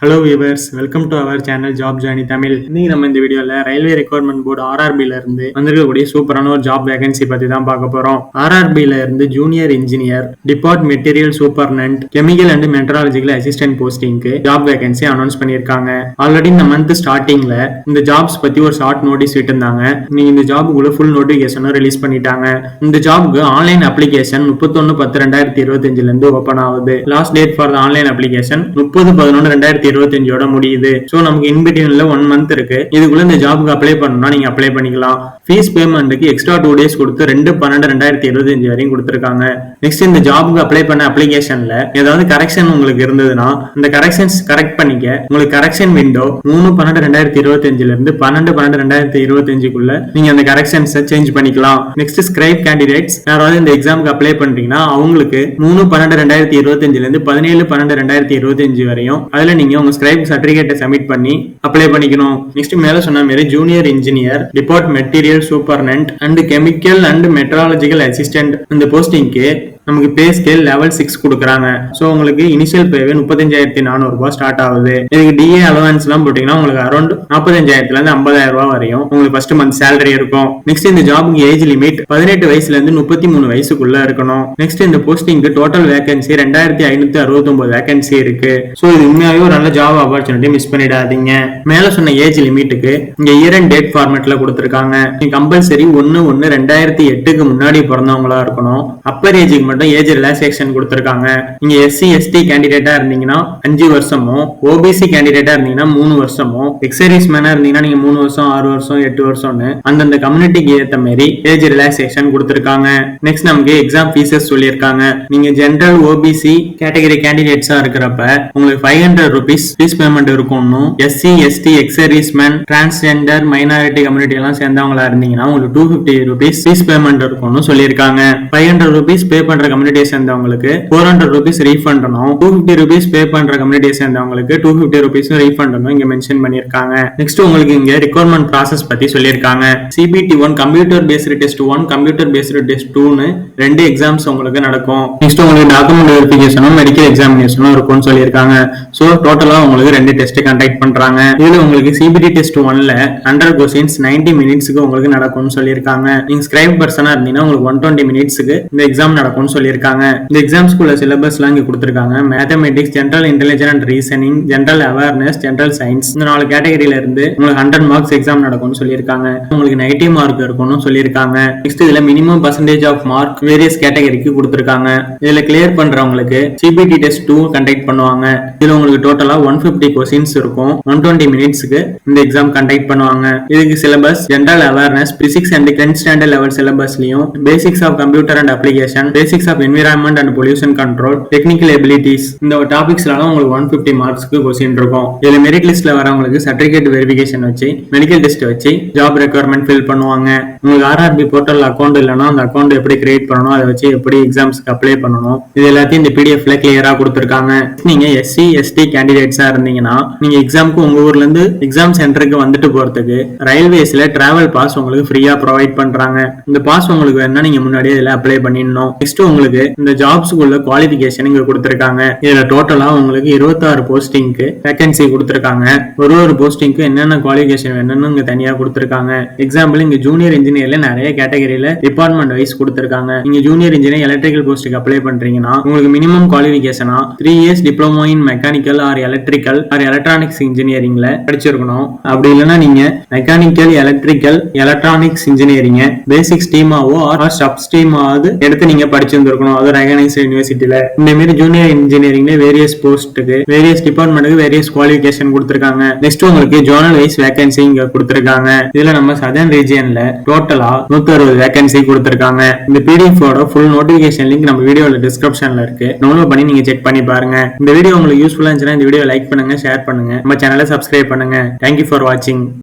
Hello viewers, welcome to our channel job journey Tamil. இன்னைக்கு நம்ம இந்த வீடியோல ரயில்வே ரெக்ரூட்மெண்ட் போர்டு ஆர்ஆர்பில இருந்து வந்திருக்கக்கூடிய சூப்பரான ஒரு ஜாப் வேகன்சி பத்தி தான் பார்க்க போறோம். ஆர்ஆர்பில இருந்து junior engineer, depot material superintendent, chemical and metallurgical assistant போஸ்டிங்க்கு ஜாப் வேகன்சி அனௌன்ஸ் பண்ணிருக்காங்க. ஆல்ரெடி இந்த மந்த் ஸ்டார்டிங்ல இந்த ஜாப்ஸ் பத்தி ஒரு ஷார்ட் நோட்டீஸ் விட்டுருந்தாங்க. நீங்க இந்த ஜாபுக்குள்ள ஃபுல் நோட்டிபிகேஷனும் ரிலீஸ் பண்ணிட்டாங்க. இந்த ஜாப்க்கு ஆன்லைன் அப்ளிகேஷன் 31/10/2025 இருந்து ஓபன் ஆகுது. Last date for the online application 30/11/2025 முடியுது. சோ நமக்கு இன்பிட்வீன்ல 1 மந்த் இருக்கு. இதுக்குள்ள இந்த ஜாப்க்கு அப்ளை பண்ணனும்னா நீங்க அப்ளை பண்ணிக்கலாம். ஃபீஸ் பேமெண்ட்க்கு எக்ஸ்ட்ரா 2 டேஸ் கொடுத்து 2/12/2025 வரையும் கொடுத்திருக்காங்க. நெக்ஸ்ட் இந்த ஜாப்க்கு அப்ளை பண்ண அப்ளிகேஷன்ல ஏதாவது கரெக்ஷன் உங்களுக்கு இருந்ததுன்னா அந்த கரெக்ஷன்ஸ் கரெக்ட் பண்ணிக்க உங்களுக்கு கரெக்ஷன் விண்டோ 3/12/2025 இருந்து 12/12/2025 நீங்க அந்த கரெக்ஷன்ஸ் சேஞ்ச் பண்ணிக்கலாம். நெக்ஸ்ட் ஸ்கிரைப் கேண்டிடேட்ஸ் யாராவது இந்த எக்ஸாமுக்கு அப்ளை பண்றீங்கன்னா அவங்களுக்கு 3/12/2025 இருந்து 17/12/2025 வரையும் அதுல நீங்க உங்க ஸ்கிரைப் சர்டிபிகேட்டை சப்மிட் பண்ணி அப்ளை பண்ணிக்கணும். நெக்ஸ்ட் மேல சொன்ன மாதிரி junior engineer, depot material superintendent and chemical and metallurgical assistant இந்த போஸ்டிங்க்கு நமக்கு பே ஸ்கேல் லெவல் 6 கொடுக்குறாங்க. சோ உங்களுக்கு இனிஷியல் பேவே 35,400 ரூபாய் ஸ்டார்ட் ஆகுது. இதுக்கு டிஏ அலவன்ஸ் எல்லாம் போட்டீங்கன்னா உங்களுக்கு அரௌண்ட் 45,000 இருந்து 50,000 ரூபாய் வரையும் உங்களுக்கு ஃபர்ஸ்ட் மந்த் சேலரி இருக்கும். நெக்ஸ்ட் இந்த ஜாபுக்கு ஏஜ் லிமிட் 18 வயசுல இருந்து 33 வயசுக்குள்ள இருக்கணும். நெக்ஸ்ட் இந்த போஸ்டிங்க்கு டோட்டல் வேகன்சி 2569 வேகன்சி இருக்கு. சோ இது உண்மையாவே ஒரு நல்ல ஜாப் ஆப்பர்ச்சுனிட்டி, மிஸ் பண்ணிடாதீங்க. மேல சொன்ன ஏஜ் லிமிட்டுக்கு இங்க இயர் அண்ட் டேட் ஃபார்மேட்ல கொடுத்திருக்காங்க. நீங்க கம்பல்சரி 1/1/2008க்கு முன்னாடி பிறந்தவங்களா இருக்கணும். அப்பர் ஏஜுக்கு மட்டும் ஏஜ் ரிலாக்சேஷன் கொடுத்திருக்காங்க. நீங்க எஸ்சி எஸ்டி கேண்டிடேட்டா இருந்தீங்கன்னா 5 வருஷமும், ஓபிசி கேண்டிடேட்டா இருந்தீங்கன்னா 3 வருஷமும், எக்ஸர்வீஸ் மேனா இருந்தீங்கன்னா நீங்க 3 வருஷம், 6 வருஷம், 8 வருஷம்னு அந்தந்த கம்யூனிட்டிக்கு ஏத்த மாதிரி ஏஜ் ரிலாக்சேஷன் கொடுத்திருக்காங்க. நெக்ஸ்ட் நமக்கு எக்ஸாம் ஃபீஸஸ் சொல்லியிருக்காங்க. நீங்க ஜெனரல் ஓபிசி கேட்டகரி கேண்டிடேட்ஸா இருக்கிறப்ப உங்களுக்கு 500 rupees ஃபீஸ் பேமெண்ட் இருக்கணும். SC ST ex service man, transgender, minority community எல்லாம் சேர்ந்தவங்களா இருந்தீங்கன்னா உங்களுக்கு 250 rupees ஃபீஸ் பேமெண்ட் இருக்கணும்னு சொல்லியிருக்காங்க. 500 rupees பே பண்ற கம்யூனிட்டியை சேர்ந்தவங்களுக்கு 400 rupees ரீஃபண்ட் பண்ணணும். 250 rupees பே பண்ற கம்யூனிட்டியை சேர்ந்தவங்களுக்கு 250 rupees ரீஃபண்ட் பண்ணணும் இங்க மென்ஷன் பண்ணிருக்காங்க. நெக்ஸ்ட் உங்களுக்கு இங்க ரிக்வயர்மெண்ட் ப்ராசஸ் பத்தி சொல்லிருக்காங்க. CBT1 computer based test 1, computer based test 2னு 2 எக்ஸாம்ஸ் உங்களுக்கு நடக்கும். நெக்ஸ்ட் உங்களுக்கு டாக்குமெண்ட் வெரிஃபிகேஷனும் மெடிக்கல் எக்ஸாமினேஷனும் இருக்கும்னு சொல்லிருக்காங்க. சோ டோட்டலா உங்களுக்கு 2 டெஸ்ட் கண்டக்ட் பண்றாங்க. இதுல உங்களுக்கு CBT டெஸ்ட் 1ல 100 क्वेश्चंस 90 மினிட்ஸ்க்கு உங்களுக்கு நடக்கும்னு சொல்லிருக்காங்க. நீங்க ஸ்கிரைப் பர்சனா இருந்தீங்கன்னா உங்களுக்கு 120 மினிட்ஸ்க்கு இந்த எக்ஸாம் நடக்கும்னு சொல்லிருக்காங்க. இந்த எக்ஸாம்ஸ்க்குள்ள சிலபஸ்லாம் இங்க கொடுத்திருக்காங்க. Mathematics, general intelligence and reasoning, general awareness, general science இந்த 4 கேட்டகரியில இருந்து உங்களுக்கு 100 மார்க்ஸ் எக்ஸாம் நடக்கும்னு சொல்லிருக்காங்க. உங்களுக்கு நெகட்டிவ் மார்க் இருக்கும்னு சொல்லிருக்காங்க. நெக்ஸ்ட் இதுல minimum percentage of mark various கேட்டகரிக்கு கொடுத்திருக்காங்க. இதுல கிளியர் பண்றவங்களுக்கு CBT டெஸ்ட் 2 கண்டக்ட் பண்ணுவாங்க. இதுல உங்களுக்கு டோட்டலா 150 क्वेश्चंस இருக்கும். 120 மினிட்ஸ்க்கு இந்த எக்ஸாம் கண்டக்ட் பண்ணுவாங்க. இதுக்கு syllabus general awareness, physics and 10th standard level சிலபஸ்லயும், basics of computer and application, basics of environment and pollution control, technical abilities இந்த டாபிக்ஸ்ல உங்களுக்கு 150 மார்க்ஸ்க்கு क्वेश्चन இருக்கும். இதுல மெரிட் லிஸ்ட்ல வரவங்களுக்கு சர்டிபிகேட் வெரிஃபிகேஷன் வச்சு, மெடிக்கல் டெஸ்ட் வச்சு ஜாப் ரெக்யர்மெண்ட் ஃபில் பண்ணுவாங்க. உங்களுக்கு ஆர்ஆர்பி போர்ட்டல் அக்கௌண்ட் இல்லைன்னா அந்த அக்கௌண்ட் எப்படி கிரியேட் பண்ணணும், அதை வச்சு எப்படி எக்ஸாம்ஸ்க்கு அப்ளை பண்ணணும், இது எல்லாத்தையும் இந்த பிடிஎஃப்ல கிளியரா கொடுத்திருக்காங்க. நீங்க எஸ்சி எஸ்டி கேண்டிடேட்ஸா இருந்தீங்கன்னா நீங்க எக்ஸாம்க்கு உங்க ஊர்ல இருந்து எக்ஸாம் சென்டருக்கு வந்துட்டு போறதுக்கு ரயில்வேஸ்ல டிராவல் பாஸ் உங்களுக்கு ஃப்ரீயா ப்ரொவைட் பண்றாங்க. இந்த பாஸ் உங்களுக்கு வேணும்னா நீங்க முன்னாடியே இதுல அப்ளை பண்ணிடணும். நெக்ஸ்ட் உங்களுக்கு இந்த ஜாப்ஸ்க்குள்ள குவாலிஃபிகேஷன் இங்க கொடுத்திருக்காங்க. இதுல டோட்டலா உங்களுக்கு 26 போஸ்டிங்க்கு வேகன்சி கொடுத்திருக்காங்க. ஒரு போஸ்டிங்க்கு என்னென்ன குவாலிஃபிகேஷன் வேணும்னு இங்க தனியா கொடுத்திருக்காங்க. எக்ஸாம்பிள் இங்க ஜூனியர் இன்ஜினியர்ல நிறைய கேட்டகரியில டிபார்ட்மெண்ட் வைஸ் கொடுத்திருக்காங்க. நீங்க ஜூனியர் இன்ஜினியர் எலக்ட்ரிக்கல் போஸ்ட்டுக்கு அப்ளை பண்றீங்கன்னா உங்களுக்கு மினிமம் குவாலிஃபிகேஷனா 3 years diploma in mechanical or electrical or electronics இன்ஜினியரிங்ல படிச்சிருக்கணும். அப்படி இல்லைன்னா நீங்க mechanical, electrical, electronics engineering basic ஸ்ட்ரீமாவோ ஆர் சப் ஸ்ட்ரீமாவது எடுத்து நீங்க படிச்சிருந்திருக்கணும். அது ரெகனைஸ்ட் யூனிவர்சிட்டியில. இந்த மாதிரி ஜூனியர் இன்ஜினியரிங்ல வேரியஸ் போஸ்ட்டுக்கு, வேரியஸ் டிபார்ட்மெண்ட்டுக்கு வேரியஸ் குவாலிஃபிகேஷன் கொடுத்திருக்காங்க. நெக்ஸ்ட் உங்களுக்கு ஜோனல் வைஸ் வேகன்சி இங்க கொடுத்திருக்காங்க. இதுல நம்ம சதர்ன் ரீஜியன்ல டோட்டலா 160 வேகன்சி கொடுத்திருக்காங்க. இந்த பிடிஎஃபோட ஃபுல் நோட்டிபிகேஷன் லிங்க் நம்ம வீடியோல டிஸ்கிரிப்ஷன்ல இருக்கு. டவுன்லோட் பண்ணி நீங்க செக் பண்ணி பாருங்க. இந்த வீடியோ உங்களுக்கு யூஸ்ஃபுல்லா இருந்துச்சுன்னா இந்த வீடியோ லைக் பண்ணுங்க, ஷேர் பண்ணுங்க, நம்ம சேனலை சப்ஸ்கிரைப் பண்ணுங்க. தேங்க்யூ ஃபார் வாட்சிங்.